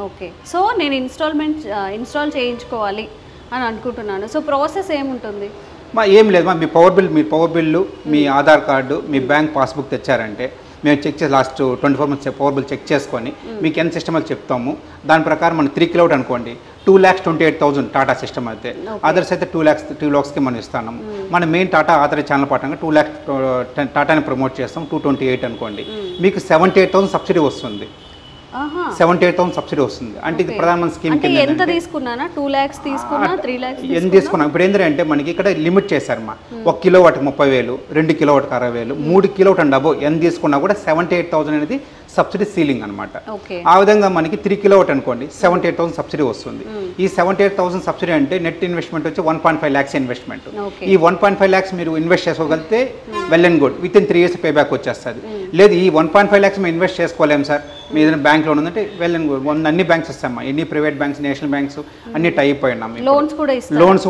Okay. So నేను install చేయించుకోవాలి అని అనుకుంటున్నాను. సో ప్రాసెస్ ఏముంటుంది? ఏం లేదు మీ పవర్ బిల్లు, మీ ఆధార్ కార్డు, మీ బ్యాంక్ పాస్బుక్ తెచ్చారంటే మేము చెక్ చేసి last 24 months power bill check చేసుకొని మీకు ఎంత సిస్టమ్ అని చెప్తాము. దాని ప్రకారం మనం 3 kW అనుకోండి 2,28,000 టాటా సిస్టమ్ అయితే, అదర్స్ అయితే 2 lakhsకి మనం ఇస్తాము. మన మెయిన్ టాటా ఆధార్ ఛానల్ పట్టంగా 2 lakhs టాటాని ప్రమోట్ చేస్తాం. 228 అనుకోండి, మీకు 78,000 సబ్సిడీ వస్తుంది. 78,000 సబ్సిడీ వస్తుంది. అంటే ఇది ప్రధానమంత్రి స్కీమ్ ఎంత తీసుకున్నానా? 2 lakhs తీసుకున్నా, 3 lakhs ఎంత తీసుకున్నాం. ఇప్పుడు ఏంటంటే మనకి ఇక్కడ లిమిట్ చేశారు 1 కిలోవాట్కి 30,000, 2 కిలోవాట్కి 60,000, 3 కిలోవాట్ అండ్ అబో ఎంత తీసుకున్నా కూడా 78,000 అనేది సబ్సిడీ సీలింగ్ అనమాట. ఆ విధంగా మనకి 3 కిలోవాట్ అనుకోండి 78,000 సబ్సిడీ వస్తుంది. ఈ 78,000 సబ్సిడీ అంటే నెట్ ఇన్వెస్ట్మెంట్ వచ్చి 1.5 lakhs ఇన్వెస్ట్మెంట్. ఈ 1.5 lakhs మీరు ఇన్వెస్ట్ చేసుకోగలిగితే well and good, with in 3 years pay back వచ్చేస్తుంది. లేదు ఈ 1.5 lakhs మేము ఇన్వెస్ట్ చేసుకోలేము సార్, మీ ఏదైనా బ్యాంక్ లోన్ ఉందంటే వెల్ అండ్ గుడ్, అన్ని బ్యాంక్స్ ఇస్తామా, ఎన్ని ప్రైవేట్ బ్యాంక్స్, నేషనల్ బ్యాంక్స్ అన్ని టైప్ అయినాం. లోన్స్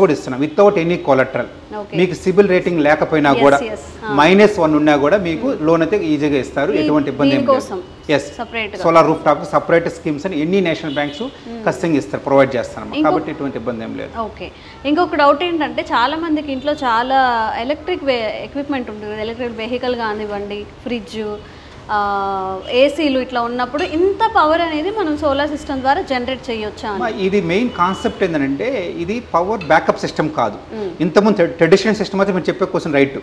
కూడా ఇస్తున్నాం వితౌట్ ఎనీ కొలెటరల్. మీకు సిబిల్ రేటింగ్ లేకపోయినా కూడా -1 ఉన్నా కూడా మీకు లోన్ అయితే ఈజీగా ఇస్తారు, ఎటువంటి ఇబ్బంది ఏం లేదు. Solar roof top separate schemes అని ఎన్ని నేషనల్ బ్యాంక్స్ ఖచ్చితంగా ఇస్తారు, ప్రొవైడ్ చేస్తాను. కాబట్టి ఎటువంటి ఇబ్బంది ఏం లేదు. ఓకే. ఇంకొక డౌట్ ఏంటంటే చాలా మందికి ఇంట్లో చాలా ఎలక్ట్రిక్ ఎక్విప్మెంట్ ఉంటుంది, ఎలక్ట్రిక్ వెహికల్ కానివ్వండి, ఫ్రిడ్జ్, ఏసీలు ఇట్లా ఉన్నప్పుడు ఇంత పవర్ అనేది మనం సోలార్ సిస్టమ్ ద్వారా జనరేట్ చేయొచ్చా? ఇది మెయిన్ కాన్సెప్ట్ ఏంటంటే ఇది పవర్ బ్యాకప్ సిస్టమ్ కాదు. ఇంతకుముందు ట్రెడిషనల్ సిస్టమ్ అయితే మీరు చెప్పే క్వశ్చన్ రైట్.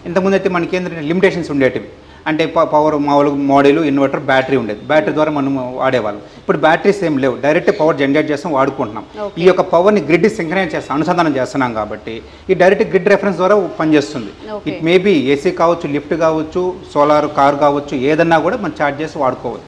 ఇంతకుముందు అయితే మనకి ఏంటంటే లిమిటేషన్స్ ఉండేటివి. అంటే పవర్ మామూలుగా మోడల్, ఇన్వర్టర్, బ్యాటరీ ఉండేది. బ్యాటరీ ద్వారా మనం వాడేవాళ్ళం. ఇప్పుడు బ్యాటరీస్ ఏం లేవు, డైరెక్ట్ పవర్ జనరేట్ చేస్తాం, వాడుకుంటున్నాం. ఈ యొక్క పవర్ని గ్రిడ్ సింక్రనైజ్ చేస్తాం, అనుసంధానం చేస్తున్నాం కాబట్టి ఈ డైరెక్ట్ గ్రిడ్ రెఫరెన్స్ ద్వారా పనిచేస్తుంది. ఇట్ మేబీ ఏసీ కావచ్చు, లిఫ్ట్ కావచ్చు, సోలార్ కార్ కావచ్చు, ఏదన్నా కూడా మనం ఛార్జ్ చేసి వాడుకోవచ్చు.